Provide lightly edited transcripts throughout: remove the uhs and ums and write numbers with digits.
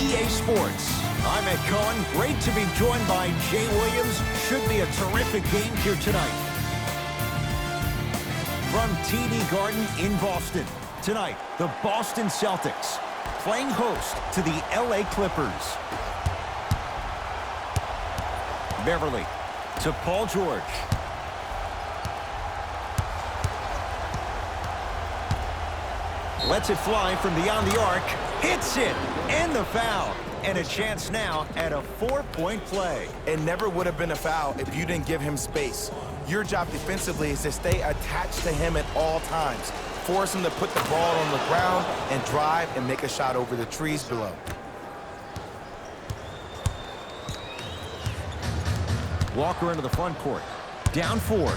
EA Sports. I'm Ed Cohen. Great to be joined by Jay Williams. Should be a terrific game here tonight. From TD Garden in Boston. Tonight, the Boston Celtics playing host to the LA Clippers. Beverly to Paul George. Lets it fly from beyond the arc. Hits it. And the foul. And a chance now at a 4-point play. It never would have been a foul if you didn't give him space. Your job defensively is to stay attached to him at all times. Force him to put the ball on the ground and drive and make a shot over the trees below. Walker into the front court. Down 4.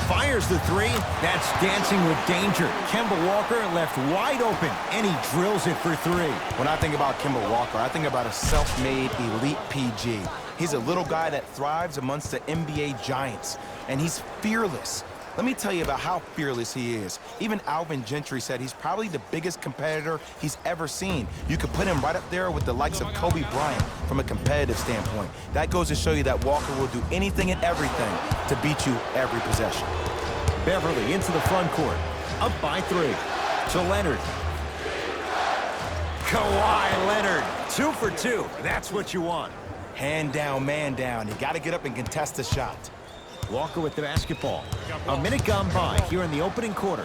Fires the 3. That's dancing with danger. Kemba Walker left wide open, and he drills it for 3. When I think about Kemba Walker, I think about a self-made elite PG. He's a little guy that thrives amongst the NBA giants, and he's fearless. Let me tell you about how fearless he is. Even Alvin Gentry said he's probably the biggest competitor he's ever seen. You could put him right up there with the likes of Kobe Bryant from a competitive standpoint. That goes to show you that Walker will do anything and everything to beat you every possession. Beverly into the front court. Up by 3. To Leonard. Kawhi Leonard. 2 for 2. That's what you want. Hand down, man down. You got to get up and contest the shot. Walker with the basketball. A minute gone by here in the opening quarter.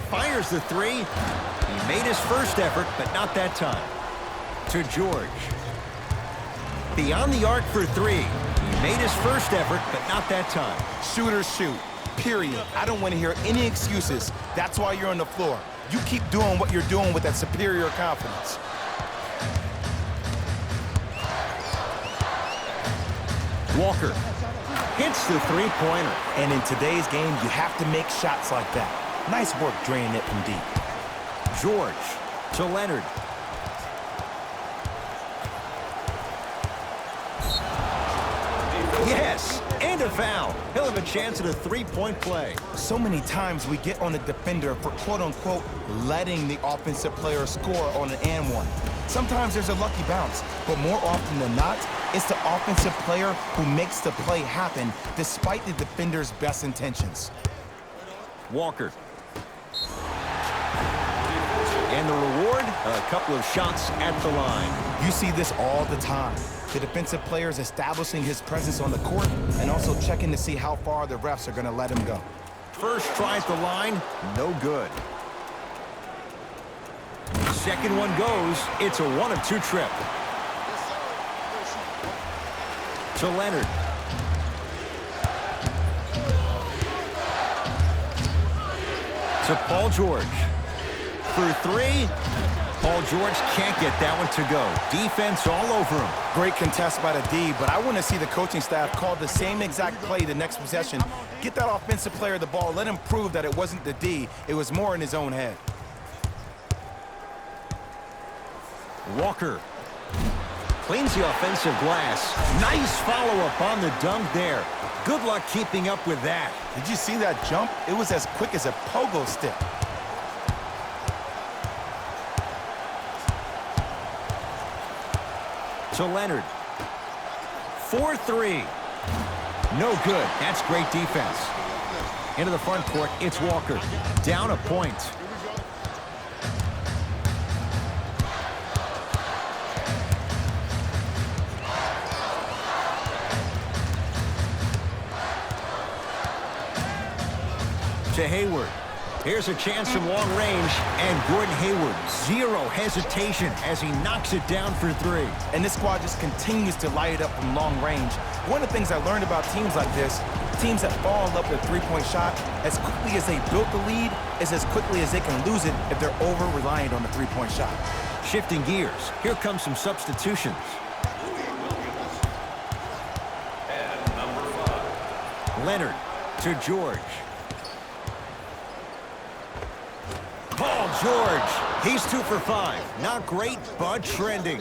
Fires the 3. He made his first effort, but not that time. To George. Beyond the arc for 3. He made his first effort, but not that time. Shooters shoot. Period. I don't want to hear any excuses. That's why you're on the floor. You keep doing what you're doing with that superior confidence. Walker hits the 3-pointer. And in today's game, you have to make shots like that. Nice work draining it from deep. George to Leonard. Yes, and a foul. He'll have a chance at a 3-point play. So many times we get on the defender for quote-unquote letting the offensive player score on an and one. Sometimes there's a lucky bounce, but more often than not, it's the offensive player who makes the play happen despite the defender's best intentions. Walker. And the reward, a couple of shots at the line. You see this all the time. The defensive player is establishing his presence on the court and also checking to see how far the refs are going to let him go. First try at the line, no good. Second one goes. It's a 1 of 2 trip. To Leonard. To Paul George. For 3. Paul George can't get that one to go. Defense all over him. Great contest by the D, but I want to see the coaching staff call the same exact play the next possession. Get that offensive player the ball. Let him prove that it wasn't the D. It was more in his own head. Walker cleans the offensive glass. Nice follow-up on the dunk there. Good luck keeping up with that. Did you see that jump? It was as quick as a pogo stick. To Leonard. 4-3. No good. That's great defense. Into the front court, it's Walker. Down a point. To Hayward. Here's a chance from long range, and Gordon Hayward, zero hesitation as he knocks it down for 3. And this squad just continues to light it up from long range. One of the things I learned about teams like this, teams that fall in love with a 3-point shot, as quickly as they built the lead, is as quickly as they can lose it if they're over-reliant on the 3-point shot. Shifting gears, here comes some substitutions. And number 5. Leonard to George. Paul George, he's 2 for 5. Not great, but trending.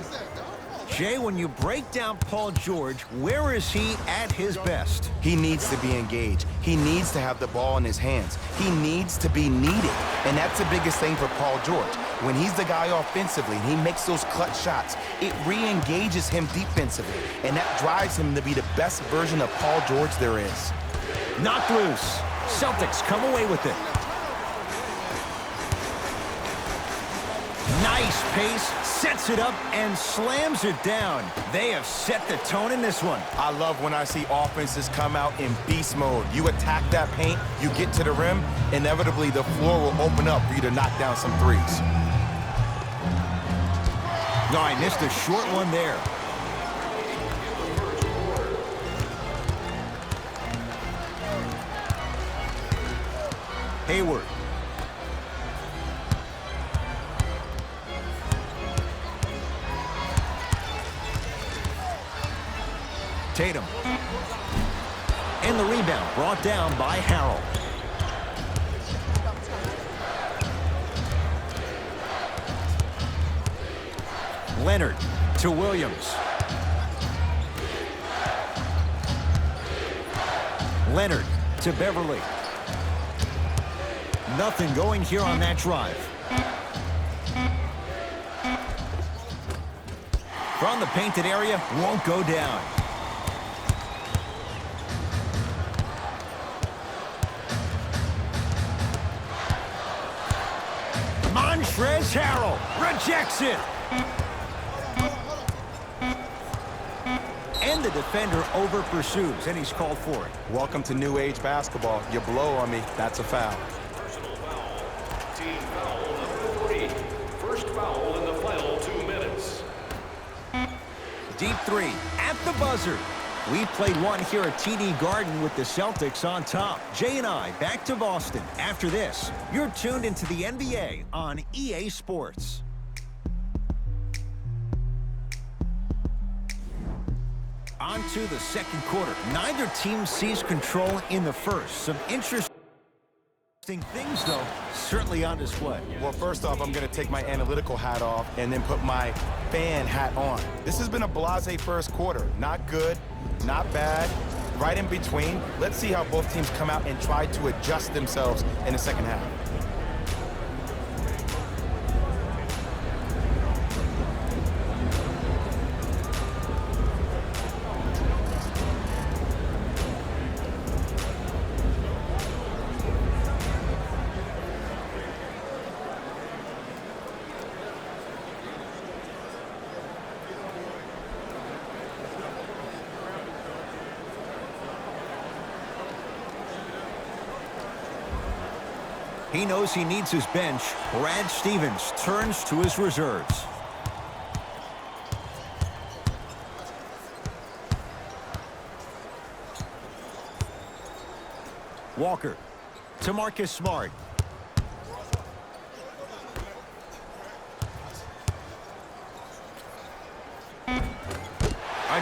Jay, when you break down Paul George, where is he at his best? He needs to be engaged. He needs to have the ball in his hands. He needs to be needed. And that's the biggest thing for Paul George. When he's the guy offensively and he makes those clutch shots, it re-engages him defensively. And that drives him to be the best version of Paul George there is. Knocked loose. Celtics come away with it. Nice pace, sets it up, and slams it down. They have set the tone in this one. I love when I see offenses come out in beast mode. You attack that paint, you get to the rim, inevitably the floor will open up for you to knock down some threes. No, I missed a short one there. Hayward. Tatum. And the rebound brought down by Harrell. Leonard to Williams. Leonard to Beverly. Nothing going here on that drive. From the painted area, won't go down. Montrezl Harrell rejects it. And the defender over pursues, and he's called for it. Welcome to new age basketball. You blow on me, that's a foul. Personal foul. Team foul number 3. First foul in the final 2 minutes. Deep three at the buzzer. We played one here at TD Garden with the Celtics on top. Jay and I back to Boston. After this, you're tuned into the NBA on EA Sports. On to the second quarter. Neither team sees control in the first. Some interesting things, though, certainly on display. Well, first off, I'm going to take my analytical hat off and then put my fan hat on. This has been a blasé first quarter. Not good, not bad, right in between. Let's see how both teams come out and try to adjust themselves in the second half. He knows he needs his bench. Brad Stevens turns to his reserves. Walker to Marcus Smart. A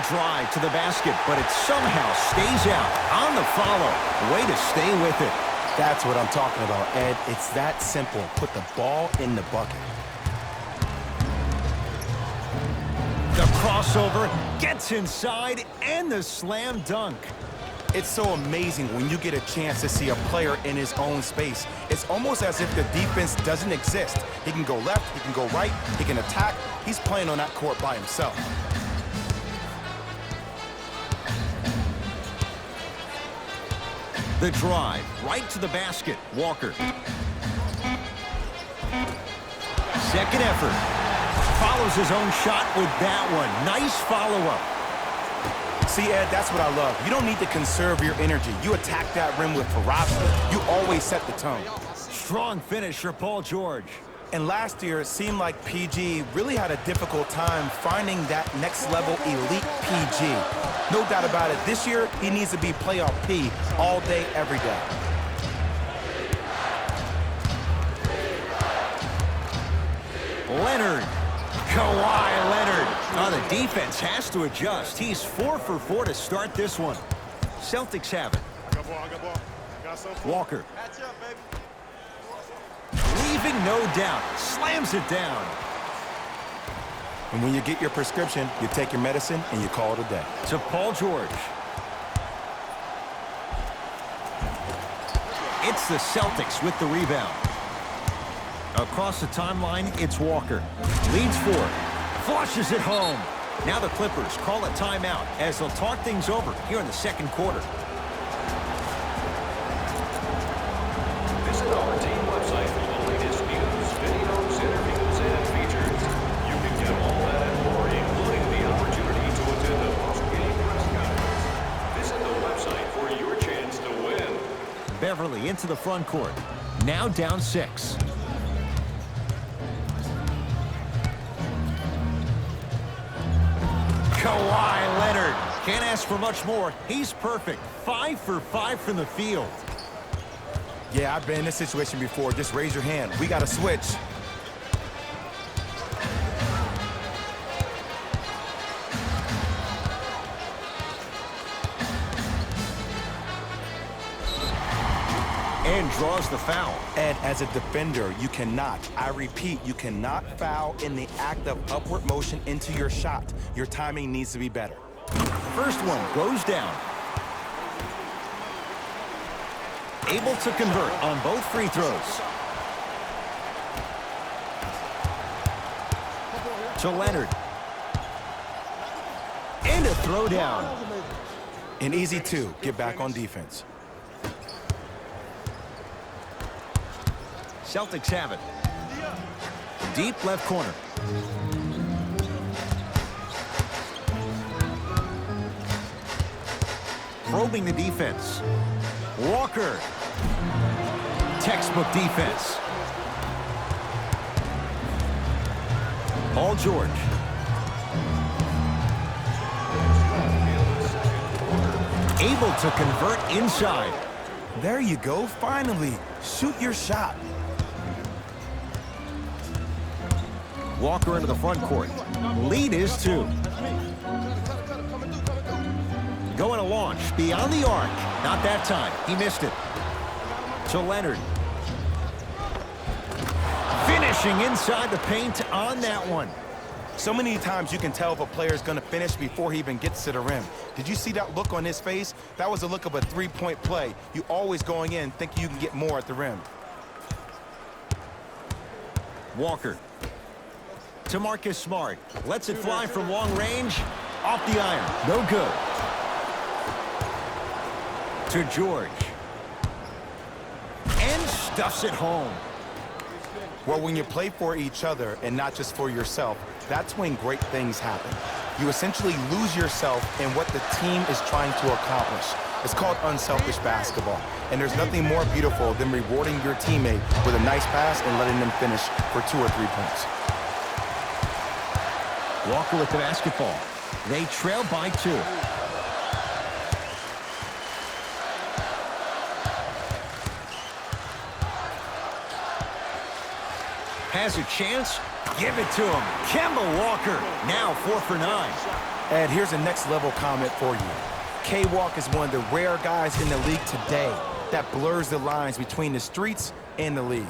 drive to the basket, but it somehow stays out on the follow. Way to stay with it. That's what I'm talking about, Ed. It's that simple. Put the ball in the bucket. The crossover gets inside and the slam dunk. It's so amazing when you get a chance to see a player in his own space. It's almost as if the defense doesn't exist. He can go left, he can go right, he can attack. He's playing on that court by himself. The drive, right to the basket. Walker. Second effort. Follows his own shot with that one. Nice follow-up. See, Ed, that's what I love. You don't need to conserve your energy. You attack that rim with ferocity. You always set the tone. Strong finish for Paul George. And last year, it seemed like PG really had a difficult time finding that next-level elite PG. No doubt about it, this year, he needs to be playoff P all day, every day. Leonard. Kawhi Leonard. Oh, the defense has to adjust. He's 4 for 4 to start this one. Celtics have it. Walker. Leaving no doubt. Slams it down. And when you get your prescription, you take your medicine and you call it a day. To Paul George. It's the Celtics with the rebound. Across the timeline, it's Walker. Leads 4. Flushes it home. Now the Clippers call a timeout as they'll talk things over here in the second quarter. Visit our team website for the latest news, videos, interviews, and features. You can get all that and more, including the opportunity to attend a post-game press conference. Visit the website for your chance to win. Beverly into the front court. Now down 6. Kawhi Leonard. Can't ask for much more. He's perfect. 5 for 5 from the field. Yeah, I've been in this situation before. Just raise your hand. We got to switch. And draws the foul. Ed, as a defender, you cannot, I repeat, you cannot foul in the act of upward motion into your shot. Your timing needs to be better. First one goes down. Able to convert on both free throws. To Leonard. And a throwdown. An easy 2. Get back on defense. Celtics have it. Deep left corner. Probing the defense. Walker. Textbook defense. Paul George. Able to convert inside. There you go, finally. Shoot your shot. Walker into the front court. Lead is 2. Going to launch beyond the arc. Not that time. He missed it. To Leonard. Finishing inside the paint on that one. So many times you can tell if a player is going to finish before he even gets to the rim. Did you see that look on his face? That was a look of a three-point play. You always going in thinking you can get more at the rim. Walker. To Marcus Smart. Lets it fly from long range. Off the iron. No good. To George. And stuffs it home. Well, when you play for each other and not just for yourself, that's when great things happen. You essentially lose yourself in what the team is trying to accomplish. It's called unselfish basketball. And there's nothing more beautiful than rewarding your teammate with a nice pass and letting them finish for 2 or 3 points. Walker with the basketball. They trail by 2. Has a chance. Give it to him. Kemba Walker. Now 4 for 9. Ed, here's a next level comment for you. K-Walk is one of the rare guys in the league today that blurs the lines between the streets and the league.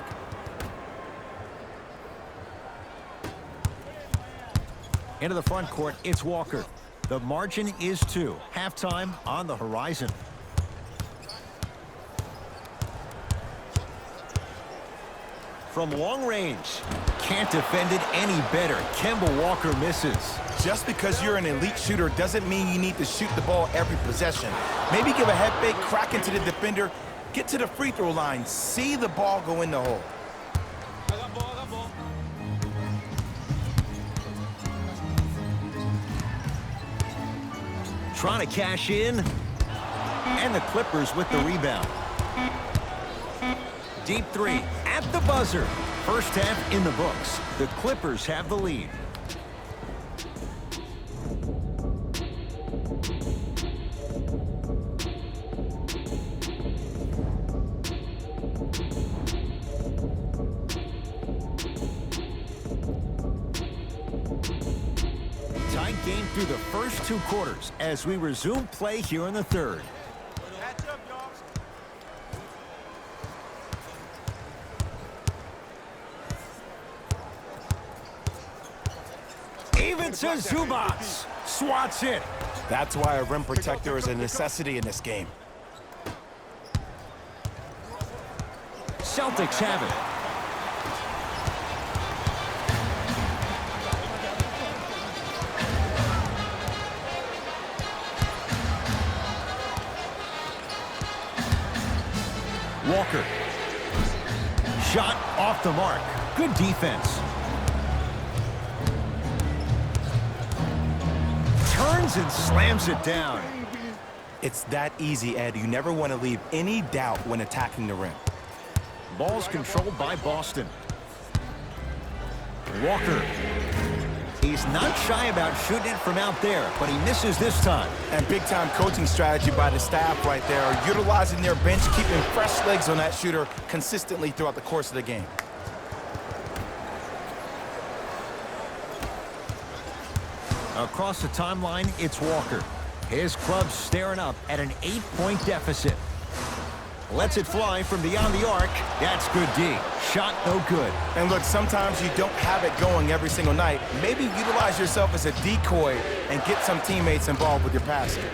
Into the front court, it's Walker. The margin is 2. Halftime on the horizon. From long range. Can't defend it any better. Kemba Walker misses. Just because you're an elite shooter doesn't mean you need to shoot the ball every possession. Maybe give a head fake, crack into the defender, get to the free throw line, see the ball go in the hole. Trying to cash in. And the Clippers with the rebound. Deep 3 at the buzzer. First half in the books. The Clippers have the lead. Tight game through the first 2 quarters as we resume play here in the third. Ivica Zubac swats it. That's why a rim protector is a necessity in this game. Celtics have it. Walker. Shot off the mark. Good defense. Turns and slams it down. It's that easy, Ed. You never want to leave any doubt when attacking the rim. Ball's controlled by Boston. Walker. He's not shy about shooting it from out there, but he misses this time. And big-time coaching strategy by the staff right there, utilizing their bench, keeping fresh legs on that shooter consistently throughout the course of the game. Across the timeline, it's Walker. His club's staring up at an 8-point deficit. Lets it fly from beyond the arc. That's good D. Shot no good. And look, sometimes you don't have it going every single night. Maybe utilize yourself as a decoy and get some teammates involved with your passing.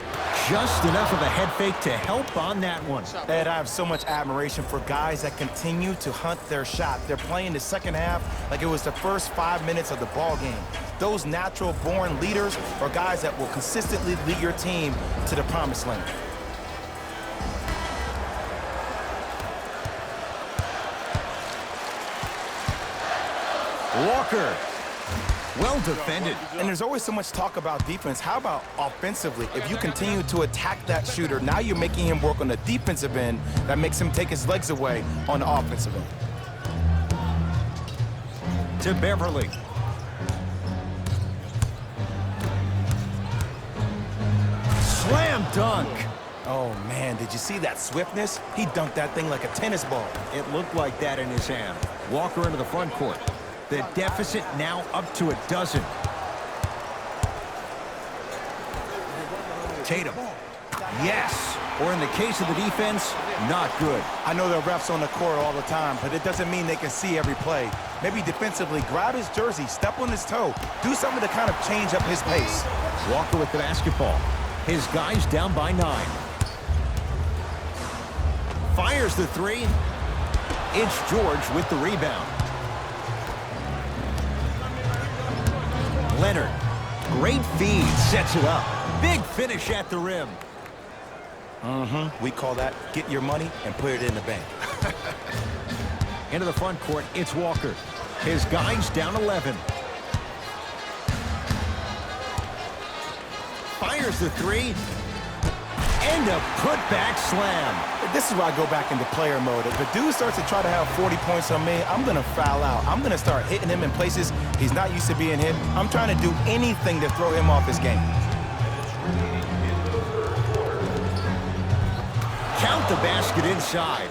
Just enough of a head fake to help on that one. Ed, I have so much admiration for guys that continue to hunt their shot. They're playing the second half like it was the first 5 minutes of the ball game. Those natural-born leaders are guys that will consistently lead your team to the promised land. Walker. Well defended. And there's always so much talk about defense. How about offensively? If you continue to attack that shooter, now you're making him work on the defensive end. That makes him take his legs away on the offensive end. To Beverly. Slam dunk. Oh, man, did you see that swiftness? He dunked that thing like a tennis ball. It looked like that in his hand. Walker into the front court. The deficit now up to a dozen. Tatum. Yes. Or in the case of the defense, not good. I know there are refs on the court all the time, but it doesn't mean they can see every play. Maybe defensively, grab his jersey, step on his toe, do something to kind of change up his pace. Walker with the basketball. His guys down by 9. Fires the three. It's George with the rebound. Leonard. Great feed. Sets it up. Big finish at the rim. We call that get your money and put it in the bank. Into the front court, it's Walker. His guys down 11. Fires the three. And a putback slam. This is where I go back into player mode. If a dude starts to try to have 40 points on me, I'm going to foul out. I'm going to start hitting him in places he's not used to being hit. I'm trying to do anything to throw him off his game. Count the basket inside.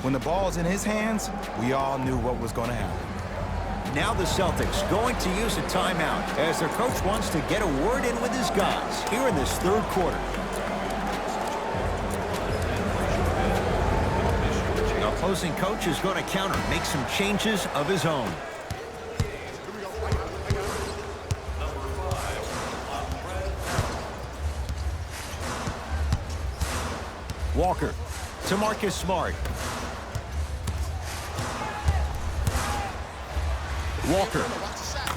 When the ball's in his hands, we all knew what was going to happen. Now the Celtics going to use a timeout as their coach wants to get a word in with his guys here in this third quarter. The opposing coach is going to counter, make some changes of his own. Walker to Marcus Smart. Walker.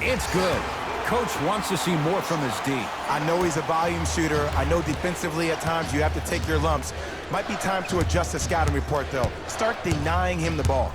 It's good. Coach wants to see more from his D. I know he's a volume shooter. I know defensively at times you have to take your lumps. Might be time to adjust the scouting report, though. Start denying him the ball.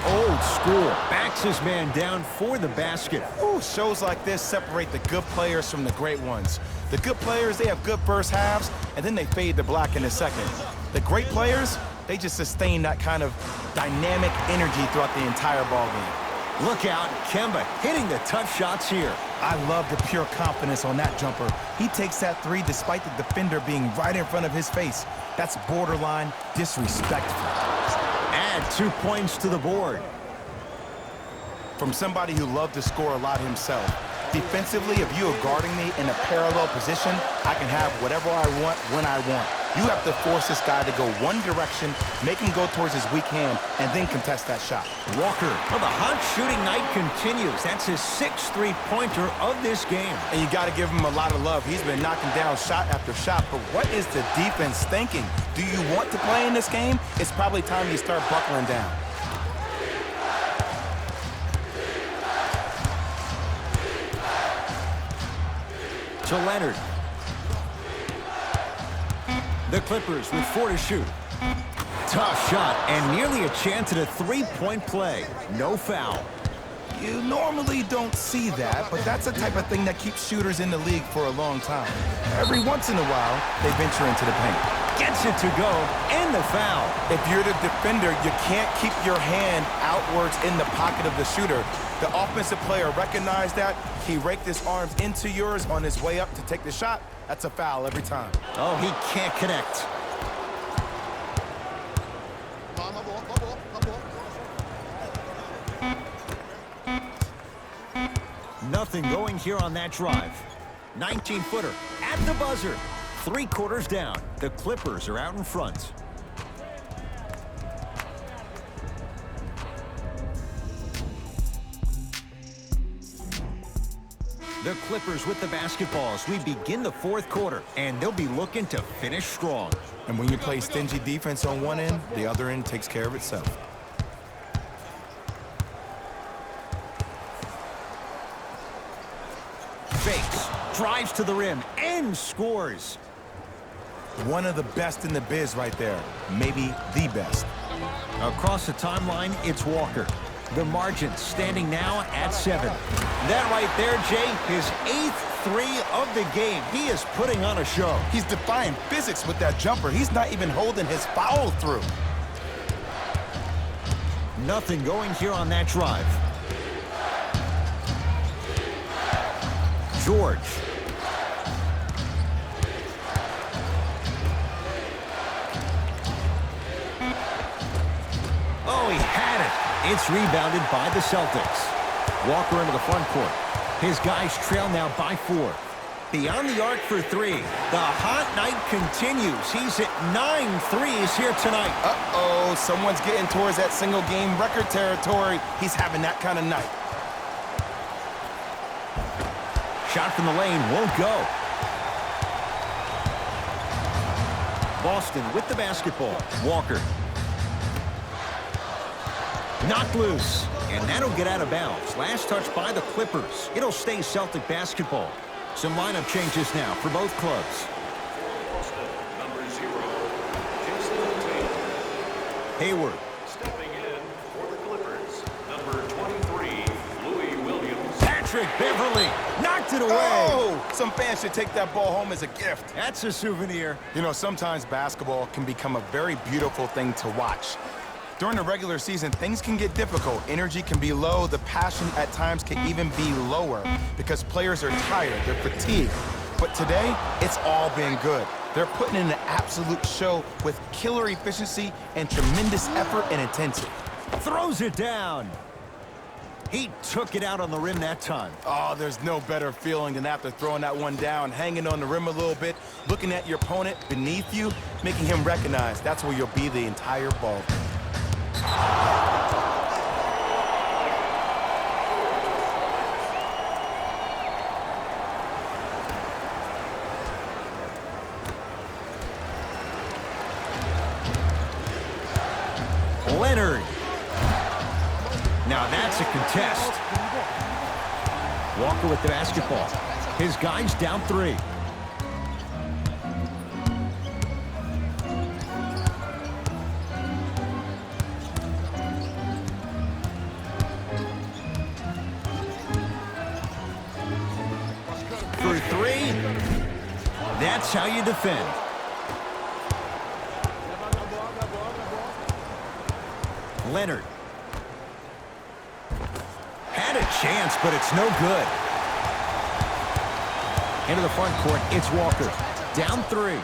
Old school. Backs his man down for the basket. Ooh, shows like this separate the good players from the great ones. The good players, they have good first halves, and then they fade to black in the second. The great players, they just sustain that kind of dynamic energy throughout the entire ball game. Look out, Kemba hitting the tough shots here. I love the pure confidence on that jumper. He takes that three despite the defender being right in front of his face. That's borderline disrespectful. Add 2 points to the board. From somebody who loved to score a lot himself, Defensively, if you are guarding me in a parallel position, I can have whatever I want when I want. You have to force this guy to go one direction, make him go towards his weak hand, and then contest that shot. Walker, well, the hot shooting night continues. That's his 6th three-pointer of this game. And you got to give him a lot of love. He's been knocking down shot after shot, but what is the defense thinking? Do you want to play in this game? It's probably time you start buckling down. To Leonard. The Clippers with 4 to shoot. Tough shot and nearly a chance at a three-point play. No foul. You normally don't see that, but that's the type of thing that keeps shooters in the league for a long time. Every once in a while, they venture into the paint. Gets it to go, and the foul. If you're the defender, you can't keep your hand outwards in the pocket of the shooter. The offensive player recognized that. He raked his arms into yours on his way up to take the shot. That's a foul every time. Oh, he can't connect. Nothing going here on that drive. 19-footer at the buzzer. 3 quarters down. The Clippers are out in front. The Clippers with the basketball as we begin the 4th quarter, and they'll be looking to finish strong. And when you play stingy defense on one end, the other end takes care of itself. Fakes, drives to the rim, and scores. One of the best in the biz right there. Maybe the best. Across the timeline, it's Walker. The margin standing now at 7. That right there, Jay, his 8th 3 of the game. He is putting on a show. He's defying physics with that jumper. He's not even holding his foul through. Nothing going here on that drive. George. Oh, he had it. It's rebounded by the Celtics. Walker into the front court. His guys trail now by 4. Beyond the arc for 3. The hot night continues. He's at 9 threes here tonight. Uh-oh, someone's getting towards that single-game record territory. He's having that kind of night. Shot from the lane won't go. Boston with the basketball. Walker. Knocked loose, and that'll get out of bounds. Last touch by the Clippers. It'll stay Celtic basketball. Some lineup changes now for both clubs. Number 0, Jason Tatum. Hayward. Stepping in for the Clippers, number 23, Louis Williams. Patrick Beverly knocked it away. Oh, some fans should take that ball home as a gift. That's a souvenir. You know, sometimes basketball can become a very beautiful thing to watch. During the regular season, things can get difficult. Energy can be low. The passion at times can even be lower because players are tired. They're fatigued. But today, it's all been good. They're putting in an absolute show with killer efficiency and tremendous effort and intensity. Throws it down. He took it out on the rim that time. Oh, there's no better feeling than after throwing that one down, hanging on the rim a little bit, looking at your opponent beneath you, making him recognize that's where you'll be the entire ball game. Leonard. Now that's a contest. Walker with the basketball. His guys down 3. For 3. That's how you defend. Leonard. Had a chance, but it's no good. Into the front court, it's Walker. Down 3.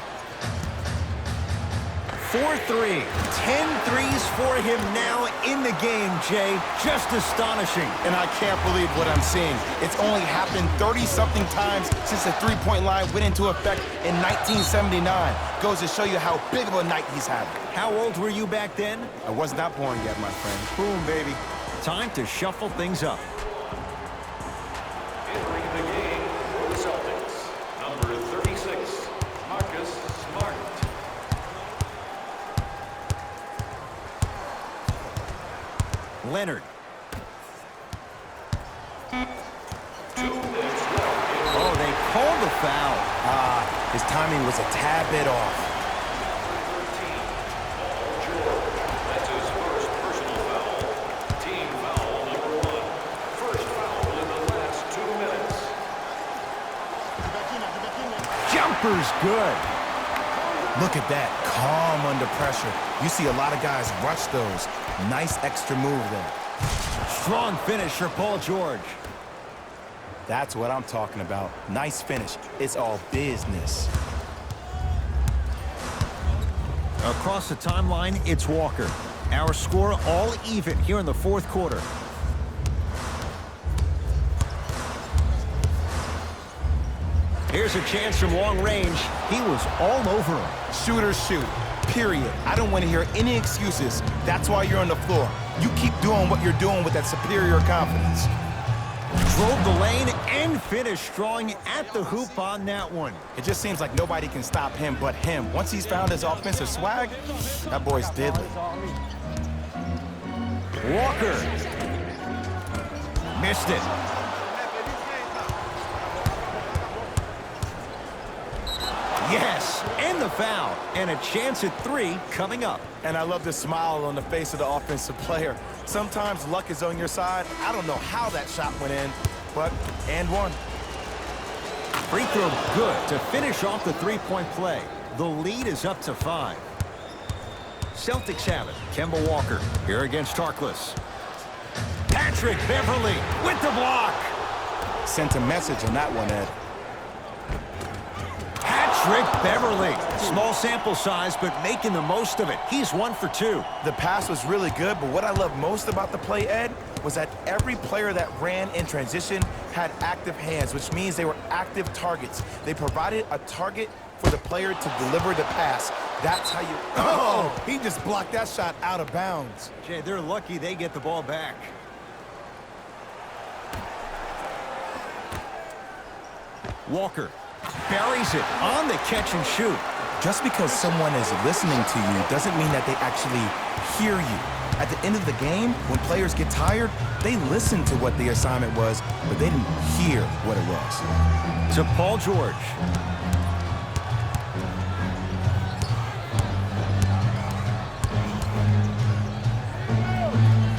4-3. 10 threes for him now in the game, Jay. Just astonishing. And I can't believe what I'm seeing. It's only happened 30-something times since the three-point line went into effect in 1979. Goes to show you how big of a night he's having. How old were you back then? I was not born yet, my friend. Boom, baby. Time to shuffle things up. Entering the game for the Celtics, number 36, Marcus Smart. Leonard. 2 minutes left. Oh, they called the foul. His timing was a tad bit off. 13, Paul George. That's his first personal foul. Team foul number 1. First foul in the last 2 minutes. Jumper's good. Look at that, calm under pressure. You see a lot of guys rush those. Nice extra move there. Strong finish for Paul George. That's what I'm talking about. Nice finish. It's all business. Across the timeline, it's Walker. Our score all even here in the fourth quarter. Here's a chance from long range. He was all over him. Shooters shoot, period. I don't want to hear any excuses. That's why you're on the floor. You keep doing what you're doing with that superior confidence. Drove the lane and finished strong at the hoop on that one. It just seems like nobody can stop him but him. Once he's found his offensive swag, that boy's deadly. Walker. Missed it. Yes, and the foul. And a chance at 3 coming up. And I love the smile on the face of the offensive player. Sometimes luck is on your side. I don't know how that shot went in, but and one. Free throw good to finish off the three-point play. The lead is up to 5. Celtics have it. Kemba Walker here against Tarkless. Patrick Beverly with the block. Sent a message on that one, Ed. Patrick Beverly. Small sample size, but making the most of it. He's 1 for 2. The pass was really good, but what I love most about the play, Ed, was that every player that ran in transition had active hands, which means they were active targets. They provided a target for the player to deliver the pass. That's how you... Oh, he just blocked that shot out of bounds. Jay, they're lucky they get the ball back. Walker buries it on the catch and shoot. Just because someone is listening to you doesn't mean that they actually hear you. At the end of the game, when players get tired, they listen to what the assignment was, but they didn't hear what it was. To Paul George.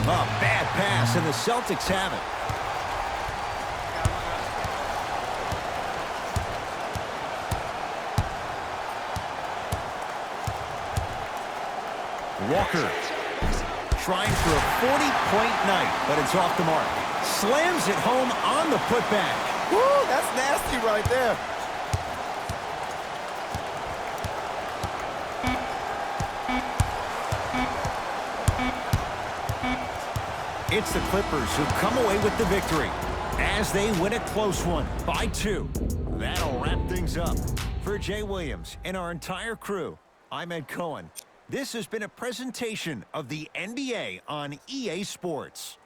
A bad pass, and the Celtics have it. Walker trying for a 40-point night, but it's off the mark. Slams it home on the putback. Woo, that's nasty right there. It's the Clippers who come away with the victory as they win a close one by 2. That'll wrap things up. For Jay Williams and our entire crew, I'm Ed Cohen. This has been a presentation of the NBA on EA Sports.